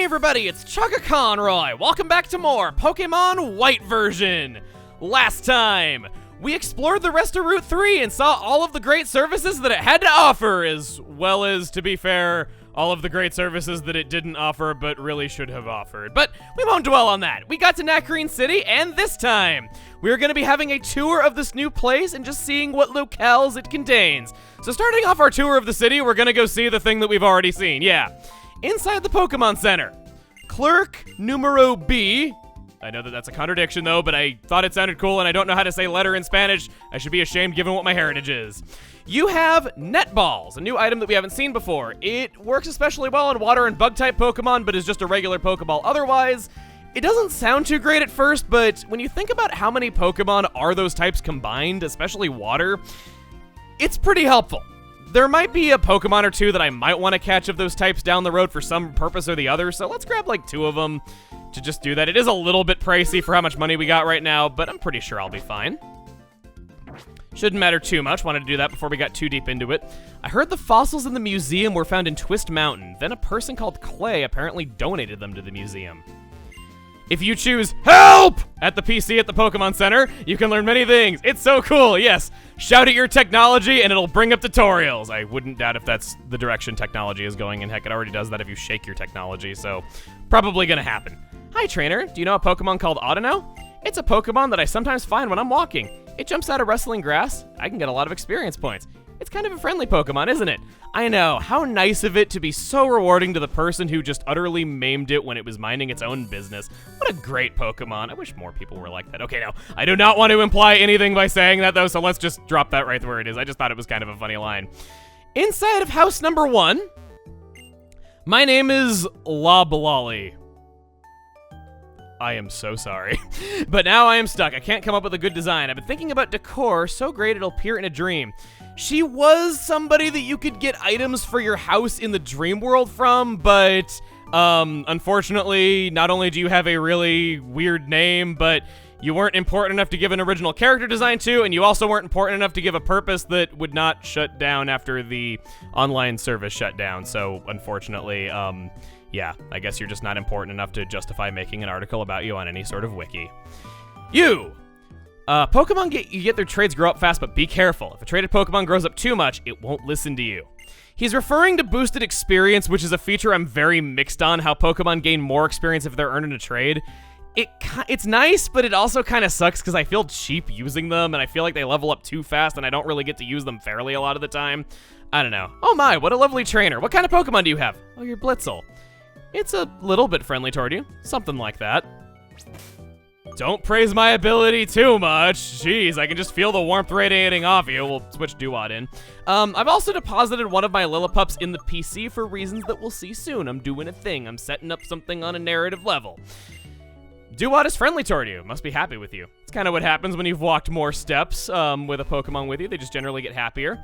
Hey everybody, it's Chugga Conroy. Welcome back to more Pokemon White version. Last time, we explored the rest of Route 3 and saw all of the great services that it had to offer, as well as, to be fair, all of the great services that it didn't offer but really should have offered. But we won't dwell on that. We got to Nacrene City, and this time, we're going to be having a tour of this new place and just seeing what locales it contains. So starting off our tour of the city, we're going to go see the thing that we've already seen. Yeah. Inside the Pokemon Center, Clerk Numero B. I know that that's a contradiction though, but I thought it sounded cool and I don't know how to say letter in Spanish. I should be ashamed given what my heritage is. You have Netballs, a new item that we haven't seen before. It works especially well on water and bug type Pokemon, but is just a regular Pokeball otherwise. It doesn't sound too great at first, but when you think about how many Pokemon are those types combined, especially water, it's pretty helpful. There might be a Pokemon or two that I might want to catch of those types down the road for some purpose or the other, so let's grab like 2 of them to just do that. It is a little bit pricey for how much money we got right now, but I'm pretty sure I'll be fine. Shouldn't matter too much. Wanted to do that before we got too deep into it. I heard the fossils in the museum were found in Twist Mountain. Then a person called Clay apparently donated them to the museum. If you choose HELP at the PC at the Pokemon Center, you can learn many things. It's so cool, yes. Shout at your technology and it'll bring up tutorials. I wouldn't doubt if that's the direction technology is going, and heck, it already does that if you shake your technology, so probably gonna happen. Hi, trainer. Do you know a Pokemon called Audino? It's a Pokemon that I sometimes find when I'm walking. It jumps out of rustling grass. I can get a lot of experience points. It's kind of a friendly Pokemon, isn't it? I know, how nice of it to be so rewarding to the person who just utterly maimed it when it was minding its own business. What a great Pokemon. I wish more people were like that. Okay, no, I do not want to imply anything by saying that though, so let's just drop that right where it is. I just thought it was kind of a funny line. Inside of house number 1, my name is Loblolly. I am so sorry. But now I am stuck. I can't come up with a good design. I've been thinking about decor so great it'll appear in a dream. She was somebody that you could get items for your house in the dream world from, but unfortunately, not only do you have a really weird name, but you weren't important enough to give an original character design to, and you also weren't important enough to give a purpose that would not shut down after the online service shut down. So unfortunately, yeah, I guess you're just not important enough to justify making an article about you on any sort of wiki. You! Pokemon you get their trades grow up fast, but be careful. If a traded Pokemon grows up too much, it won't listen to you. He's referring to boosted experience, which is a feature I'm very mixed on, how Pokemon gain more experience if they're earned in a trade. It's nice, but it also kind of sucks because I feel cheap using them, and I feel like they level up too fast, and I don't really get to use them fairly a lot of the time. I don't know. Oh my, what a lovely trainer. What kind of Pokemon do you have? Oh, you're Blitzel. It's a little bit friendly toward you. Something like that. Don't praise my ability too much. Jeez, I can just feel the warmth radiating off you. We'll switch Duat in. I've also deposited one of my Lillipups in the PC for reasons that we'll see soon. I'm doing a thing. I'm setting up something on a narrative level. Duat is friendly toward you. Must be happy with you. It's kind of what happens when you've walked more steps with a Pokemon with you. They just generally get happier.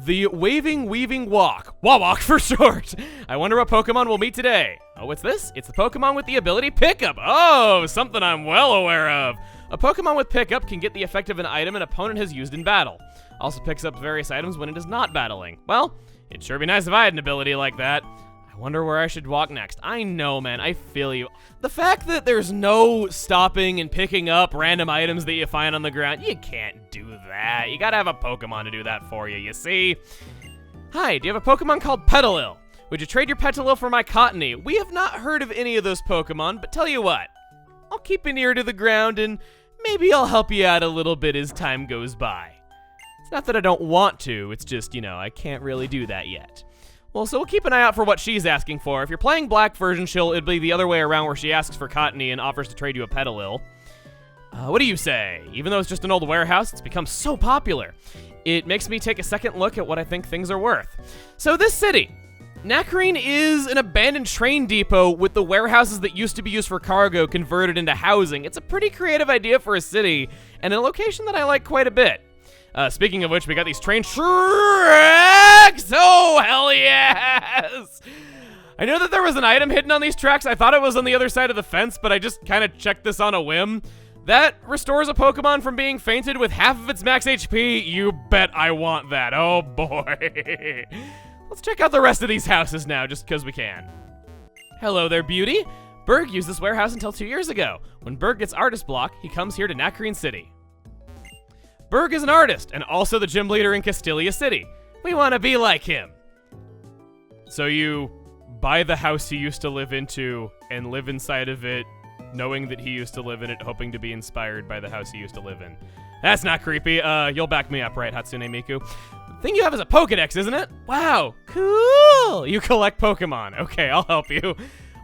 The Waving Weaving Walk. Wawak for short. I wonder what Pokemon we'll meet today. Oh, what's this? It's the Pokemon with the ability Pickup. Oh, something I'm well aware of. A Pokemon with Pickup can get the effect of an item an opponent has used in battle. Also picks up various items when it is not battling. Well, it'd sure be nice if I had an ability like that. I wonder where I should walk next. I know, man, I feel you. The fact that there's no stopping and picking up random items that you find on the ground, you can't do that. You gotta have a Pokemon to do that for you, you see? Hi, do you have a Pokemon called Petalil? Would you trade your Petalil for my Cottony? We have not heard of any of those Pokemon, but tell you what, I'll keep an ear to the ground and maybe I'll help you out a little bit as time goes by. It's not that I don't want to, it's just, you know, I can't really do that yet. Well, so we'll keep an eye out for what she's asking for. If you're playing Black version, it'll be the other way around where she asks for Cottony and offers to trade you a Petalil. What do you say? Even though it's just an old warehouse, it's become so popular. It makes me take a second look at what I think things are worth. So this city, Nacrene is an abandoned train depot with the warehouses that used to be used for cargo converted into housing. It's a pretty creative idea for a city, and a location that I like quite a bit. Speaking of which, we got these train tracks! Oh, hell yes! I know that there was an item hidden on these tracks. I thought it was on the other side of the fence, but I just kind of checked this on a whim. That restores a Pokemon from being fainted with half of its max HP. You bet I want that. Oh, boy. Let's check out the rest of these houses now, just because we can. Hello there, beauty. Berg used this warehouse until 2 years ago. When Berg gets artist block, he comes here to Nacrene City. Berg is an artist and also the gym leader in Castilia City. We want to be like him. So you buy the house he used to live into and live inside of it, knowing that he used to live in it, hoping to be inspired by the house he used to live in. That's not creepy. You'll back me up, right, Hatsune Miku? The thing you have is a Pokédex, isn't it? Wow, cool! You collect Pokemon. Okay, I'll help you.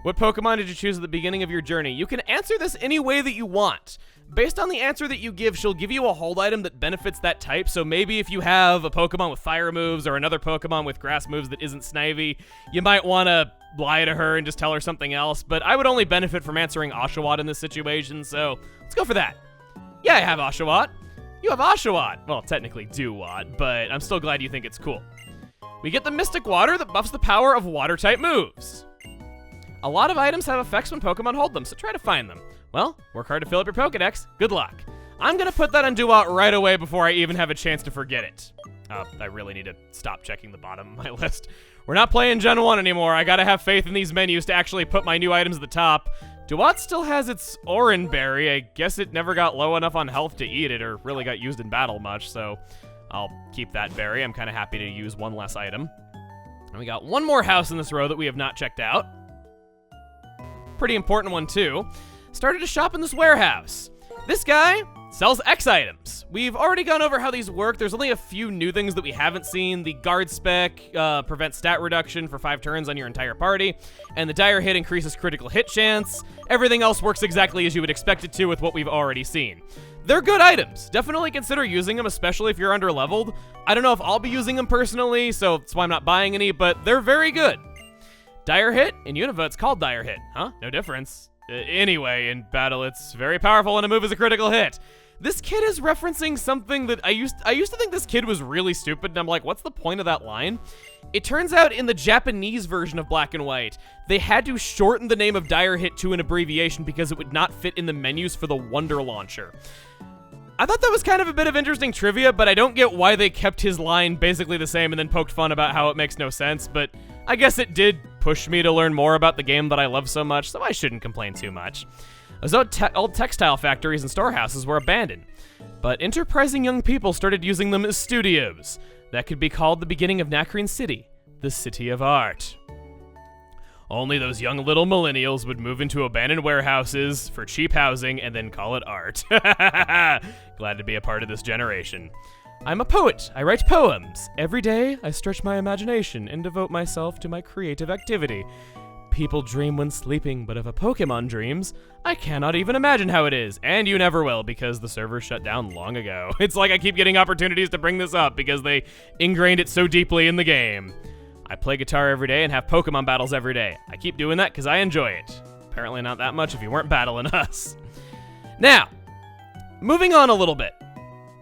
What Pokemon did you choose at the beginning of your journey? You can answer this any way that you want. Based on the answer that you give, she'll give you a hold item that benefits that type, so maybe if you have a Pokemon with fire moves or another Pokemon with grass moves that isn't Snivy, you might want to lie to her and just tell her something else, but I would only benefit from answering Oshawott in this situation, so let's go for that. Yeah, I have Oshawott. You have Oshawott. Well, technically Dewott, but I'm still glad you think it's cool. We get the Mystic Water that buffs the power of water-type moves. A lot of items have effects when Pokemon hold them, so try to find them. Well, work hard to fill up your Pokedex. Good luck. I'm gonna put that on Dewott right away before I even have a chance to forget it. I really need to stop checking the bottom of my list. We're not playing Gen 1 anymore. I gotta have faith in these menus to actually put my new items at the top. Dewott still has its Oran Berry. I guess it never got low enough on health to eat it or really got used in battle much, so I'll keep that berry. I'm kind of happy to use one less item. And we got one more house in this row that we have not checked out. Pretty important one, too. Started to shop in this warehouse. This guy sells X items. We've already gone over how these work. There's only a few new things that we haven't seen. The guard spec prevents stat reduction for 5 turns on your entire party, and the dire hit increases critical hit chance. Everything else works exactly as you would expect it to with what we've already seen. They're good items. Definitely consider using them, especially if you're under-leveled. I don't know if I'll be using them personally, so that's why I'm not buying any, but they're very good. Dire hit? In Unova, it's called dire hit. Huh? No difference. Anyway, in battle, it's very powerful and a move is a critical hit. This kid is referencing something that I used to think this kid was really stupid, and I'm like, what's the point of that line? It turns out in the Japanese version of Black and White, they had to shorten the name of dire hit to an abbreviation because it would not fit in the menus for the Wonder Launcher. I thought that was kind of a bit of interesting trivia, but I don't get why they kept his line basically the same and then poked fun about how it makes no sense, but I guess it did push me to learn more about the game that I love so much, so I shouldn't complain too much. As old textile factories and storehouses were abandoned, but enterprising young people started using them as studios. That could be called the beginning of Nacrene City, the city of art. Only those young little millennials would move into abandoned warehouses for cheap housing and then call it art. Glad to be a part of this generation. I'm a poet. I write poems. Every day, I stretch my imagination and devote myself to my creative activity. People dream when sleeping, but if a Pokemon dreams, I cannot even imagine how it is. And you never will, because the server shut down long ago. It's like I keep getting opportunities to bring this up because they ingrained it so deeply in the game. I play guitar every day and have Pokemon battles every day. I keep doing that because I enjoy it. Apparently not that much if you weren't battling us. Now, moving on a little bit.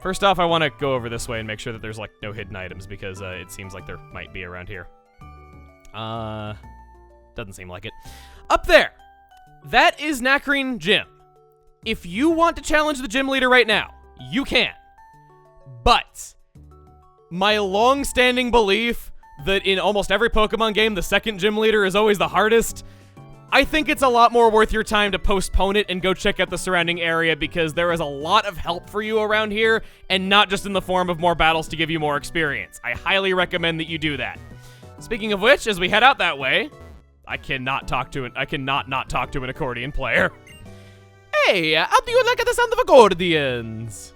First off, I want to go over this way and make sure that there's like no hidden items because it seems like there might be around here. Doesn't seem like it. Up there, that is Nacrene Gym. If you want to challenge the gym leader right now, you can. But my long-standing belief that in almost every Pokemon game, the second gym leader is always the hardest, I think it's a lot more worth your time to postpone it and go check out the surrounding area because there is a lot of help for you around here and not just in the form of more battles to give you more experience. I highly recommend that you do that. Speaking of which, as we head out that way, I cannot not talk to an accordion player. Hey, how do you like the sound of accordions?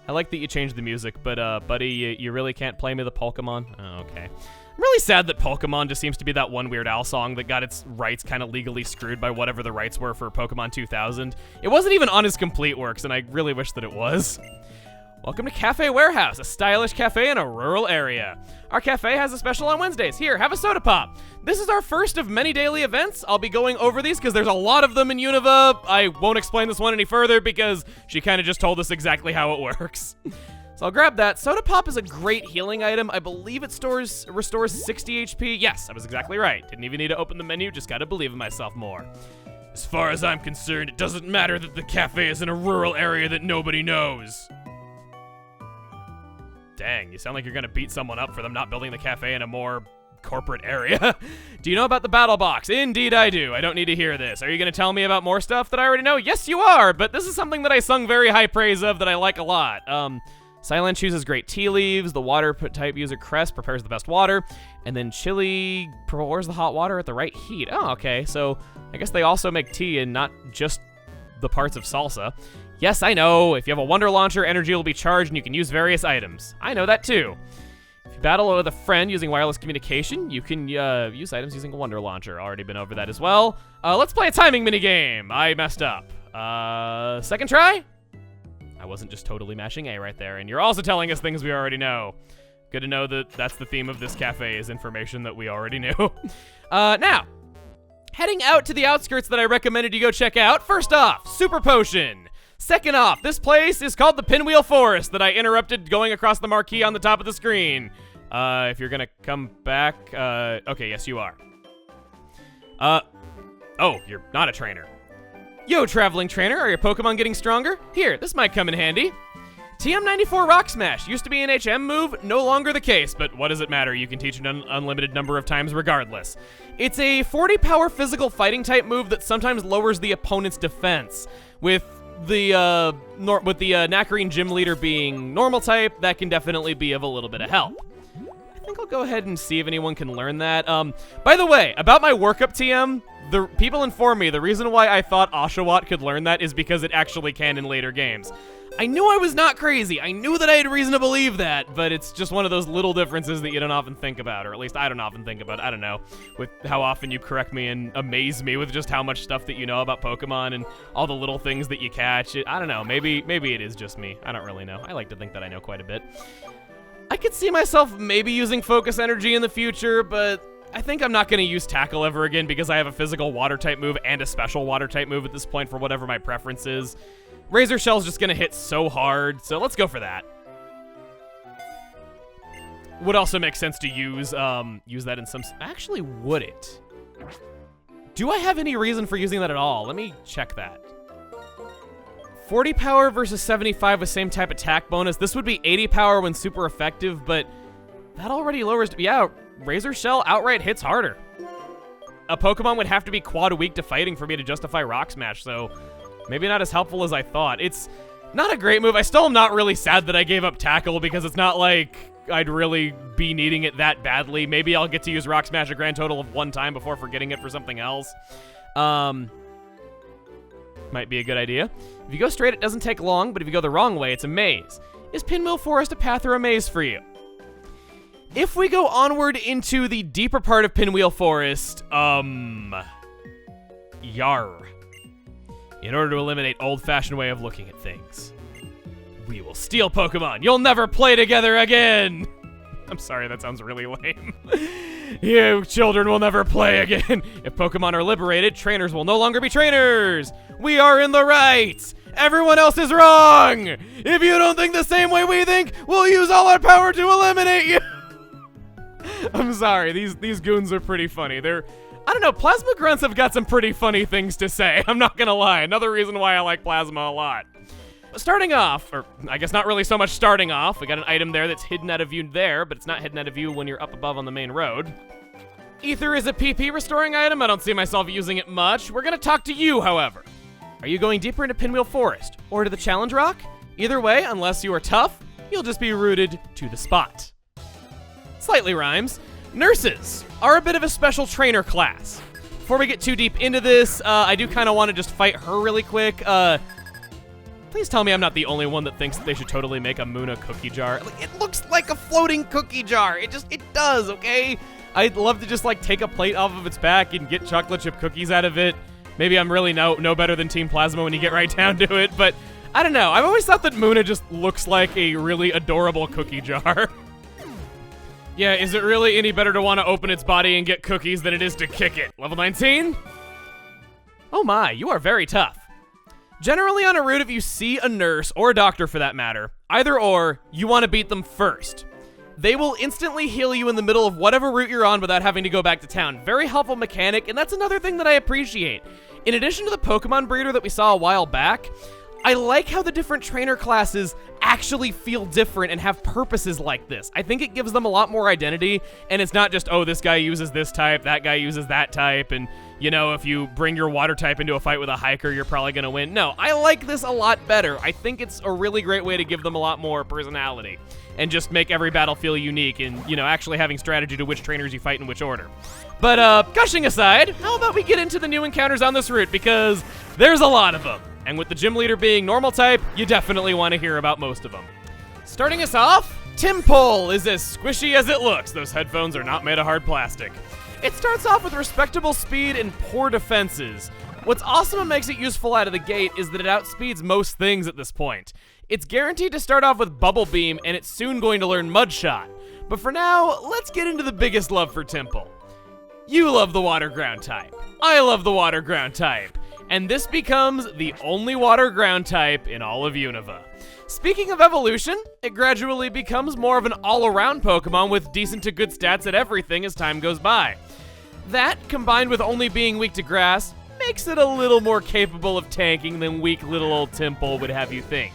I like that you changed the music, but buddy, you really can't play me the Pokémon? Oh, okay. I'm really sad that Pokémon just seems to be that one Weird Al song that got its rights kind of legally screwed by whatever the rights were for Pokemon 2000. It wasn't even on his complete works, and I really wish that it was. Welcome to Cafe Warehouse, a stylish cafe in a rural area. Our cafe has a special on Wednesdays. Here, have a soda pop. This is our first of many daily events. I'll be going over these because there's a lot of them in Unova. I won't explain this one any further because she kind of just told us exactly how it works. So I'll grab that. Soda pop is a great healing item. I believe it restores 60 HP. Yes, I was exactly right. Didn't even need to open the menu, just gotta believe in myself more. As far as I'm concerned, it doesn't matter that the cafe is in a rural area that nobody knows. Dang, you sound like you're gonna beat someone up for them not building the cafe in a more corporate area. Do you know about the battle box? Indeed I do. I don't need to hear this. Are you going to tell me about more stuff that I already know? Yes, you are, but this is something that I sung very high praise of that I like a lot. Silent chooses great tea leaves. The water type user Crest prepares the best water. And then Chili pours the hot water at the right heat. Oh, okay. So I guess they also make tea and not just the parts of salsa. Yes, I know. If you have a Wonder Launcher, energy will be charged and you can use various items. I know that too. If you battle with a friend using wireless communication, you can use items using a Wonder Launcher. Already been over that as well. Let's play a timing minigame. I messed up. Second try? I wasn't just totally mashing A right there, and you're also telling us things we already know. Good to know that that's the theme of this cafe, is information that we already knew. Now, heading out to the outskirts that I recommended you go check out. First off, Super Potion. Second off, this place is called the Pinwheel Forest that I interrupted going across the marquee on the top of the screen. If you're gonna come back, okay, yes you are. Oh, you're not a trainer. Yo, traveling trainer, are your Pokemon getting stronger? Here, this might come in handy. TM94 Rock Smash used to be an HM move, no longer the case, but what does it matter? You can teach it an unlimited number of times regardless. It's a 40 power physical fighting type move that sometimes lowers the opponent's defense. With the Nacrene gym leader being normal type, that can definitely be of a little bit of help. I think I'll go ahead and see if anyone can learn that. By the way, about my workup TM, the people informed me the reason why I thought Oshawott could learn that is because it actually can in later games. I knew I was not crazy. I knew that I had reason to believe that, but it's just one of those little differences that you don't often think about, or at least I don't often think about. I don't know, with how often you correct me and amaze me with just how much stuff that you know about Pokemon and all the little things that you catch. I don't know, maybe it is just me. I don't really know. I like to think that I know quite a bit. I could see myself maybe using Focus Energy in the future, but I think I'm not going to use Tackle ever again because I have a physical Water-type move and a special Water-type move at this point for whatever my preference is. Razor Shell's just going to hit so hard, so let's go for that. Would also make sense to use that in some... Actually, would it? Do I have any reason for using that at all? Let me check that. 40 power versus 75 with same type attack bonus. This would be 80 power when super effective, but that already lowers... Yeah, Razor Shell outright hits harder. A Pokemon would have to be quad weak to fighting for me to justify Rock Smash, so maybe not as helpful as I thought. It's not a great move. I still am not really sad that I gave up Tackle because it's not like I'd really be needing it that badly. Maybe I'll get to use Rock Smash a grand total of 1 time before forgetting it for something else. Might be a good idea. If you go straight, it doesn't take long, but if you go the wrong way, it's a maze. Is Pinwheel Forest a path or a maze for you? If we go onward into the deeper part of Pinwheel Forest, Yar. In order to eliminate old-fashioned way of looking at things, we will steal Pokemon. You'll never play together again. I'm sorry, that sounds really lame. You children will never play again. If Pokemon are liberated, trainers will no longer be trainers. We are in the right. Everyone else is wrong. If you don't think the same way we think, we'll use all our power to eliminate you. I'm sorry, these goons are pretty funny. I don't know, Plasma Grunts have got some pretty funny things to say, I'm not gonna lie. Another reason why I like Plasma a lot. Starting off, or I guess not really so much starting off, we got an item there that's hidden out of view there, but it's not hidden out of view when you're up above on the main road. Ether is a PP restoring item, I don't see myself using it much. We're gonna talk to you, however. Are you going deeper into Pinwheel Forest, or to the Challenge Rock? Either way, unless you are tough, you'll just be rooted to the spot. Slightly rhymes. Nurses are a bit of a special trainer class. Before we get too deep into this, I do kind of want to just fight her really quick. Please tell me I'm not the only one that thinks that they should totally make a Muna cookie jar. It looks like a floating cookie jar. It does, okay? I'd love to just, like, take a plate off of its back and get chocolate chip cookies out of it. Maybe I'm really no better than Team Plasma when you get right down to it, but I don't know. I've always thought that Muna just looks like a really adorable cookie jar. Yeah, is it really any better to want to open its body and get cookies than it is to kick it? Level 19? Oh my, you are very tough. Generally on a route, if you see a nurse, or a doctor for that matter, either or, you want to beat them first. They will instantly heal you in the middle of whatever route you're on without having to go back to town. Very helpful mechanic, and that's another thing that I appreciate. In addition to the Pokemon breeder that we saw a while back, I like how the different trainer classes actually feel different and have purposes like this. I think it gives them a lot more identity, and it's not just, oh, this guy uses this type, that guy uses that type, and, you know, if you bring your water type into a fight with a hiker, you're probably gonna win. No, I like this a lot better. I think it's a really great way to give them a lot more personality and just make every battle feel unique and, you know, actually having strategy to which trainers you fight in which order. But, gushing aside, how about we get into the new encounters on this route, because there's a lot of them. And with the gym leader being normal type, you definitely want to hear about most of them. Starting us off, Timpole is as squishy as it looks. Those headphones are not made of hard plastic. It starts off with respectable speed and poor defenses. What's awesome and makes it useful out of the gate is that it outspeeds most things at this point. It's guaranteed to start off with Bubble Beam, and it's soon going to learn Mud Shot. But for now, let's get into the biggest love for Timpole. You love the Water Ground type. I love the Water Ground type. And this becomes the only water ground type in all of Unova. Speaking of evolution, it gradually becomes more of an all-around Pokemon with decent to good stats at everything as time goes by. That, combined with only being weak to grass, makes it a little more capable of tanking than weak little old Timpole would have you think.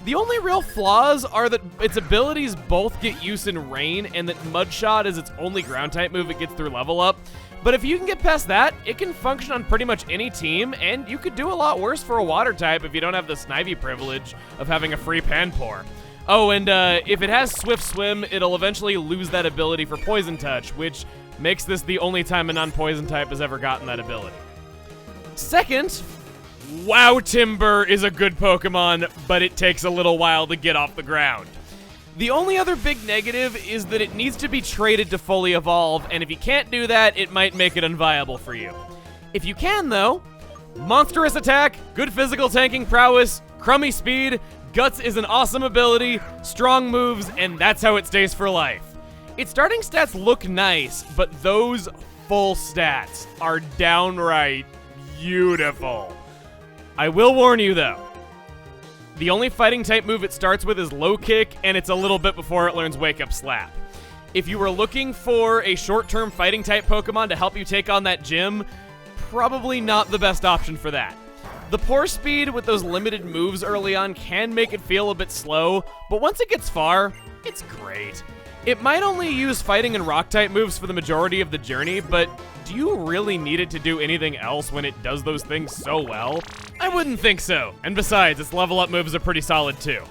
The only real flaws are that its abilities both get use in rain, and that Mud Shot is its only ground type move it gets through level up. But if you can get past that, it can function on pretty much any team, and you could do a lot worse for a water type if you don't have the Snivy privilege of having a free Panpour. Oh, and if it has Swift Swim, it'll eventually lose that ability for Poison Touch, which makes this the only time a non-poison type has ever gotten that ability. Second, Wow Timber is a good Pokemon, but it takes a little while to get off the ground. The only other big negative is that it needs to be traded to fully evolve, and if you can't do that, it might make it unviable for you. If you can, though, monstrous attack, good physical tanking prowess, crummy speed, Guts is an awesome ability, strong moves, and that's how it stays for life. Its starting stats look nice, but those full stats are downright beautiful. I will warn you, though. The only fighting type move it starts with is Low Kick, and it's a little bit before it learns Wake Up Slap. If you were looking for a short-term fighting type Pokemon to help you take on that gym, probably not the best option for that. The poor speed with those limited moves early on can make it feel a bit slow, but once it gets far, it's great. It might only use fighting and rock type moves for the majority of the journey, but do you really need it to do anything else when it does those things so well? I wouldn't think so, and besides, its level up moves are pretty solid too.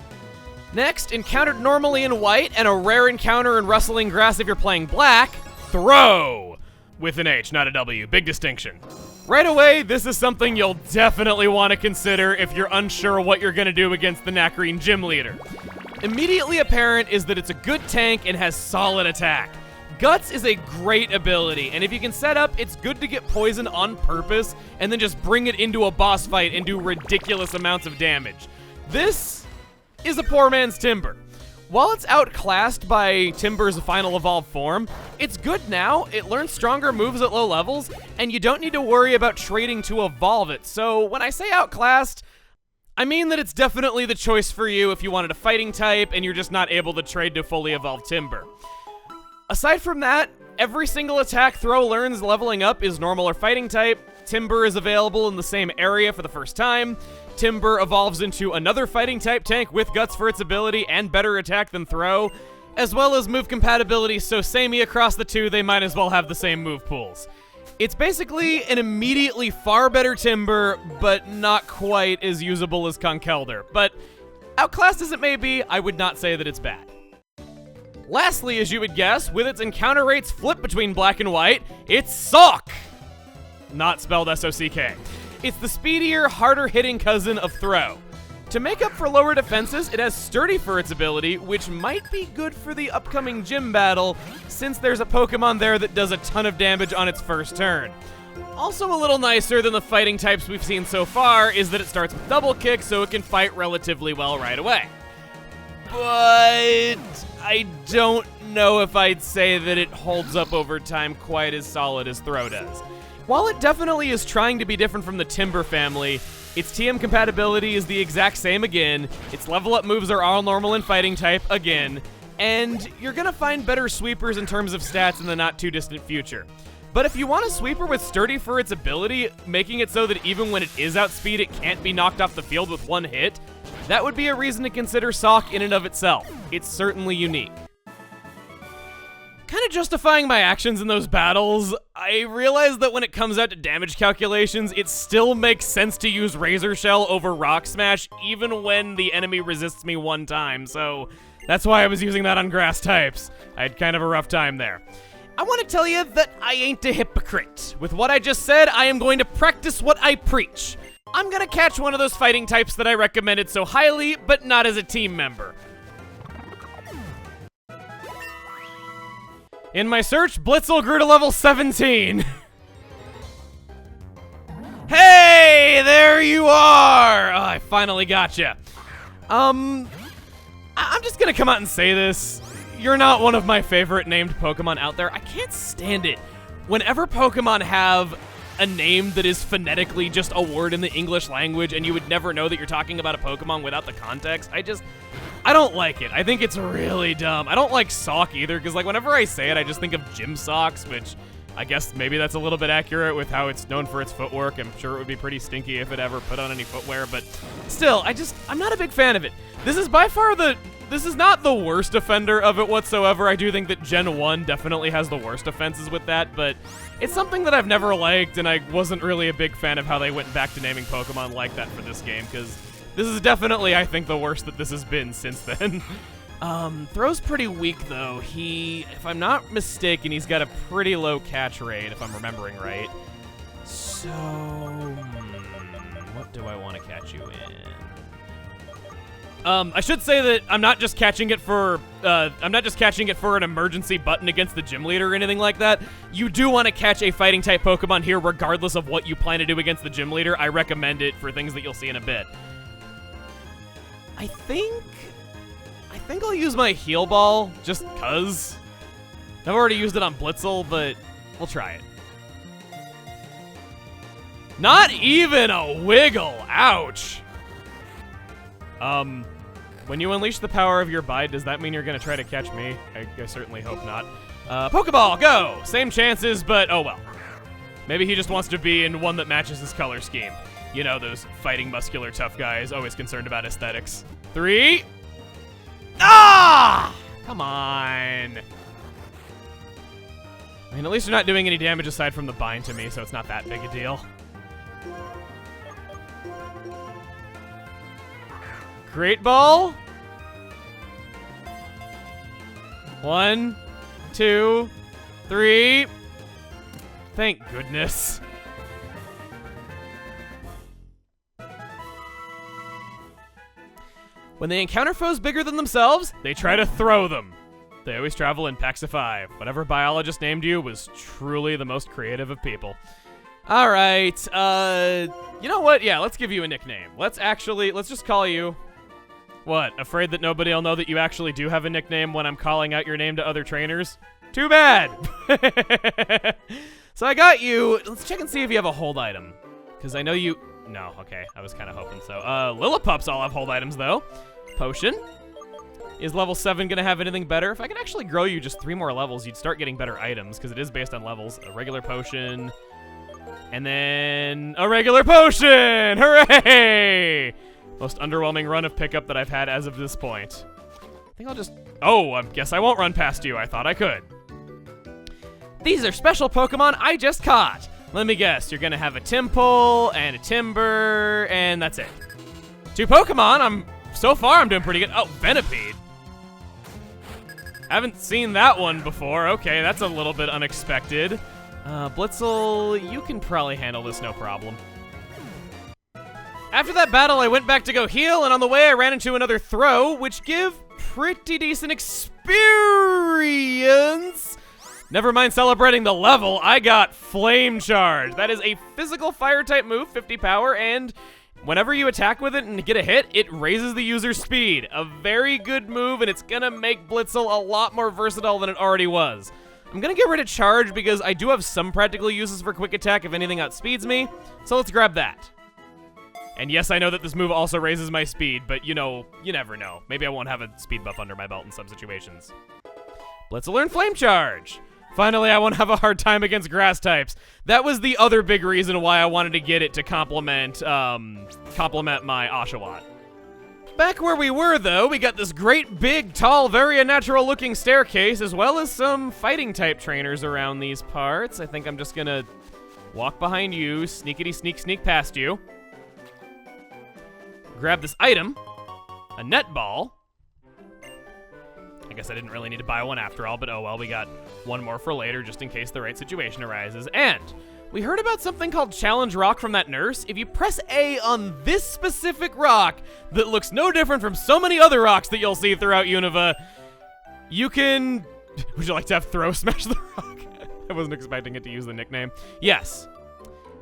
Next, encountered normally in white and a rare encounter in rustling grass if you're playing black, Throw! With an H, not a W, big distinction. Right away, this is something you'll definitely want to consider if you're unsure what you're gonna do against the Nacrene gym leader. Immediately apparent is that it's a good tank and has solid attack. Guts is a great ability, and if you can set up, it's good to get poisoned on purpose and then just bring it into a boss fight and do ridiculous amounts of damage. This is a poor man's Timber. While it's outclassed by Timber's final evolved form, it's good now, it learns stronger moves at low levels, and you don't need to worry about trading to evolve it. So when I say outclassed, I mean that it's definitely the choice for you if you wanted a fighting type and you're just not able to trade to fully evolved Timber. Aside from that, every single attack Throw learns leveling up is normal or fighting type. Timber is available in the same area for the first time. Timber evolves into another fighting type tank with Guts for its ability and better attack than Throw, as well as move compatibility, so samey across the two, they might as well have the same move pools. It's basically an immediately far better Timber, but not quite as usable as Conkeldurr. But outclassed as it may be, I would not say that it's bad. Lastly, as you would guess, with its encounter rates flipped between black and white, it's Sock! Not spelled S-O-C-K. It's the speedier, harder-hitting cousin of Throw. To make up for lower defenses, it has Sturdy for its ability, which might be good for the upcoming gym battle, since there's a Pokemon there that does a ton of damage on its first turn. Also a little nicer than the fighting types we've seen so far is that it starts with Double Kick, so it can fight relatively well right away. But I don't know if I'd say that it holds up over time quite as solid as Throw does. While it definitely is trying to be different from the Timber family, its TM compatibility is the exact same again, its level up moves are all normal and fighting type again, and you're gonna find better sweepers in terms of stats in the not too distant future. But if you want a sweeper with sturdy for its ability, making it so that even when it is outspeed, it can't be knocked off the field with one hit, that would be a reason to consider Sawk in and of itself. It's certainly unique. Kind of justifying my actions in those battles, I realized that when it comes out to damage calculations, it still makes sense to use Razor Shell over Rock Smash, even when the enemy resists me one time, so that's why I was using that on grass types. I had kind of a rough time there. I want to tell you that I ain't a hypocrite. With what I just said, I am going to practice what I preach. I'm gonna catch one of those fighting types that I recommended so highly, but not as a team member. In my search, Blitzel grew to level 17. Hey, there you are! Oh, I finally got you. I'm just gonna come out and say this. You're not one of my favorite named Pokemon out there. I can't stand it. Whenever Pokemon have a name that is phonetically just a word in the English language and you would never know that you're talking about a Pokemon without the context, I don't like it. I think it's really dumb. I don't like Sock either, because like whenever I say it, I just think of gym socks, which I guess maybe that's a little bit accurate with how it's known for its footwork. I'm sure it would be pretty stinky if it ever put on any footwear, but still, I'm not a big fan of it. This is by far this is not the worst offender of it whatsoever. I do think that Gen 1 definitely has the worst offenses with that, but it's something that I've never liked, and I wasn't really a big fan of how they went back to naming Pokemon like that for this game, because this is definitely, I think, the worst that this has been since then. Throw's pretty weak, though. If I'm not mistaken, he's got a pretty low catch rate, if I'm remembering right. So, what do I want to catch you in? I should say that I'm not just catching it for an emergency button against the gym leader or anything like that. You do want to catch a fighting type Pokemon here regardless of what you plan to do against the gym leader. I recommend it for things that you'll see in a bit. I think I'll use my Heal Ball just cuz. I've already used it on Blitzel, but we'll try it. Not even a wiggle. Ouch. When you unleash the power of your bite, does that mean you're gonna try to catch me? I certainly hope not. Pokeball, go! Same chances, but oh well. Maybe he just wants to be in one that matches his color scheme. You know, those fighting, muscular, tough guys, always concerned about aesthetics. 3. Ah! Come on. I mean, at least you're not doing any damage aside from the bind to me, so it's not that big a deal. Great Ball. 1, 2, 3. Thank goodness. When they encounter foes bigger than themselves, they try to throw them. They always travel in packs of 5. Whatever biologist named you was truly the most creative of people. All right, you know what? Yeah, let's give you a nickname. Let's just call you... What, afraid that nobody will know that you actually do have a nickname when I'm calling out your name to other trainers? Too bad! So I got you... Let's check and see if you have a hold item. Because I know you... No, okay, I was kind of hoping so. Lillipups all have hold items, though. Potion. Is level 7 going to have anything better? If I could actually grow you just 3 more levels, you'd start getting better items, because it is based on levels. A regular potion... And then... a regular potion! Hooray! Most underwhelming run of pickup that I've had as of this point. I think I'll just... Oh, I guess I won't run past you. I thought I could. These are special Pokemon I just caught. Let me guess. You're going to have a Timple and a Timber, and that's it. 2 Pokemon. So far, I'm doing pretty good. Oh, Venipede. Haven't seen that one before. Okay, that's a little bit unexpected. Blitzel, you can probably handle this no problem. After that battle, I went back to go heal, and on the way, I ran into another throw, which give pretty decent experience. Never mind celebrating the level, I got Flame Charge. That is a physical fire-type move, 50 power, and whenever you attack with it and get a hit, it raises the user's speed. A very good move, and it's gonna make Blitzel a lot more versatile than it already was. I'm gonna get rid of Charge because I do have some practical uses for Quick Attack if anything outspeeds me, so let's grab that. And yes, I know that this move also raises my speed, but you know, you never know. Maybe I won't have a speed buff under my belt in some situations. Blitzel learn Flame Charge. Finally, I won't have a hard time against grass types. That was the other big reason why I wanted to get it to complement my Oshawott. Back where we were, though, we got this great, big, tall, very unnatural-looking staircase, as well as some fighting-type trainers around these parts. I think I'm just gonna walk behind you, sneak past you. Grab this item, a netball. I guess I didn't really need to buy one after all, but oh well, we got one more for later just in case the right situation arises. And we heard about something called Challenge Rock from that nurse. If you press A on this specific rock that looks no different from so many other rocks that you'll see throughout Unova, you can... Would you like to have Throw smash the rock? I wasn't expecting it to use the nickname. Yes.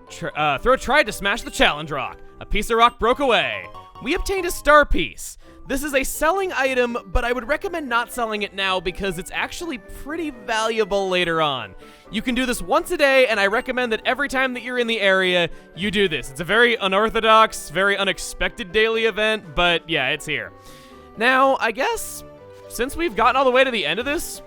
Throw tried to smash the Challenge Rock. A piece of rock broke away. We obtained a star piece. This is a selling item, but I would recommend not selling it now because it's actually pretty valuable later on. You can do this once a day, and I recommend that every time that you're in the area, you do this. It's a very unorthodox, very unexpected daily event, but yeah, it's here. Now, I guess, since we've gotten all the way to the end of this,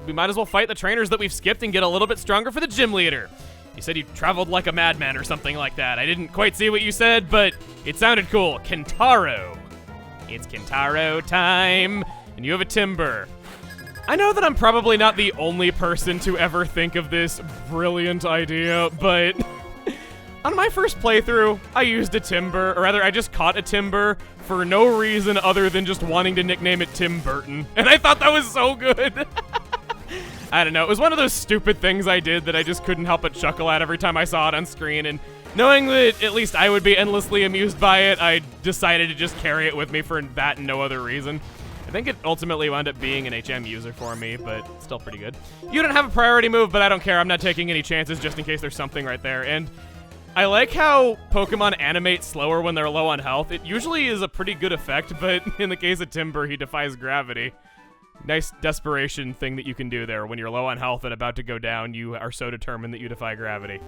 we might as well fight the trainers that we've skipped and get a little bit stronger for the gym leader. You said you traveled like a madman or something like that. I didn't quite see what you said, but it sounded cool. Kentaro. It's Kentaro time, and you have a Timber. I know that I'm probably not the only person to ever think of this brilliant idea, but on my first playthrough, I used a Timber, or rather, I just caught a Timber for no reason other than just wanting to nickname it Tim Burton, and I thought that was so good. I don't know, it was one of those stupid things I did that I just couldn't help but chuckle at every time I saw it on screen, and knowing that at least I would be endlessly amused by it, I decided to just carry it with me for that and no other reason. I think it ultimately wound up being an HM user for me, but still pretty good. You don't have a priority move, but I don't care. I'm not taking any chances just in case there's something right there. And I like how Pokemon animate slower when they're low on health. It usually is a pretty good effect, but in the case of Timber, he defies gravity. Nice desperation thing that you can do there. When you're low on health and about to go down, you are so determined that you defy gravity.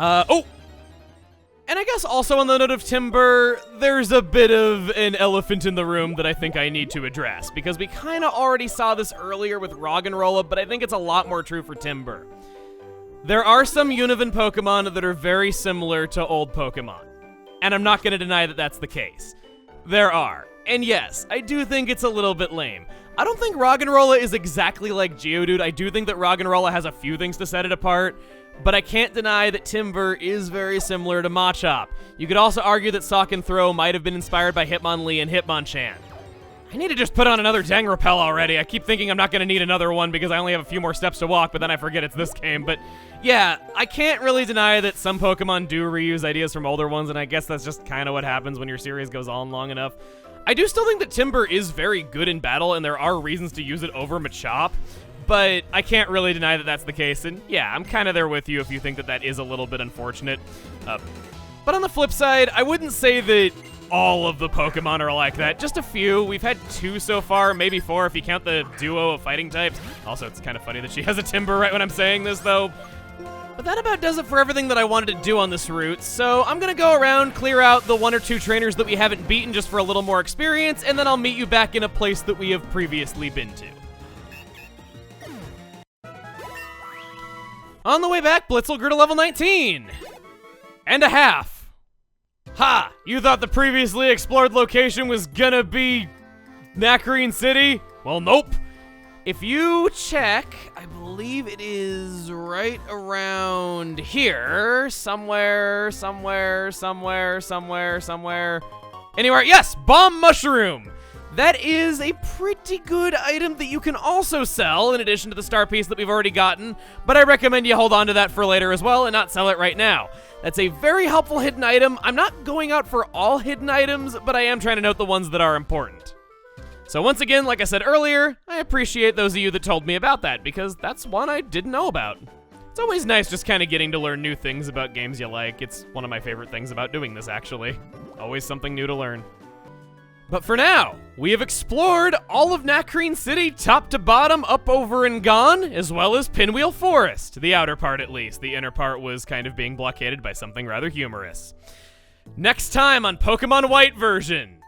Oh! And I guess also on the note of Timber, there's a bit of an elephant in the room that I think I need to address, because we kind of already saw this earlier with Roggenrola, but I think it's a lot more true for Timber. There are some Unovan Pokemon that are very similar to old Pokemon, and I'm not going to deny that that's the case. There are. And yes, I do think it's a little bit lame. I don't think Roggenrola is exactly like Geodude. I do think that Roggenrola has a few things to set it apart, but I can't deny that Timber is very similar to Machop. You could also argue that Sock and Throw might have been inspired by Hitmonlee and Hitmonchan. I need to just put on another Dang Repel already. I keep thinking I'm not going to need another one because I only have a few more steps to walk, but then I forget it's this game. But yeah, I can't really deny that some Pokemon do reuse ideas from older ones, and I guess that's just kind of what happens when your series goes on long enough. I do still think that Timber is very good in battle, and there are reasons to use it over Machop, but I can't really deny that that's the case, and yeah, I'm kind of there with you if you think that that is a little bit unfortunate. But on the flip side, I wouldn't say that all of the Pokemon are like that. Just a few. We've had 2 so far, maybe 4 if you count the duo of fighting types. Also, it's kind of funny that she has a Timber right when I'm saying this, though. But that about does it for everything that I wanted to do on this route, so I'm gonna go around, clear out the 1 or 2 trainers that we haven't beaten just for a little more experience, and then I'll meet you back in a place that we have previously been to. On the way back, Blitzel grew to level 19. And a half. Ha! You thought the previously explored location was gonna be Nacrene City? Well, nope. If you check, I believe it is right around here. Somewhere. Anywhere. Yes! Bomb Mushroom! That is a pretty good item that you can also sell, in addition to the star piece that we've already gotten, but I recommend you hold on to that for later as well and not sell it right now. That's a very helpful hidden item. I'm not going out for all hidden items, but I am trying to note the ones that are important. So once again, like I said earlier, I appreciate those of you that told me about that, because that's one I didn't know about. It's always nice just kind of getting to learn new things about games you like. It's one of my favorite things about doing this, actually. Always something new to learn. But for now, we have explored all of Nacrene City, top to bottom, up, over, and gone, as well as Pinwheel Forest. The outer part, at least. The inner part was kind of being blockaded by something rather humorous. Next time on Pokemon White version,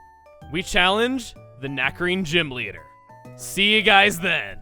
we challenge the Nacrene Gym Leader. See you guys then.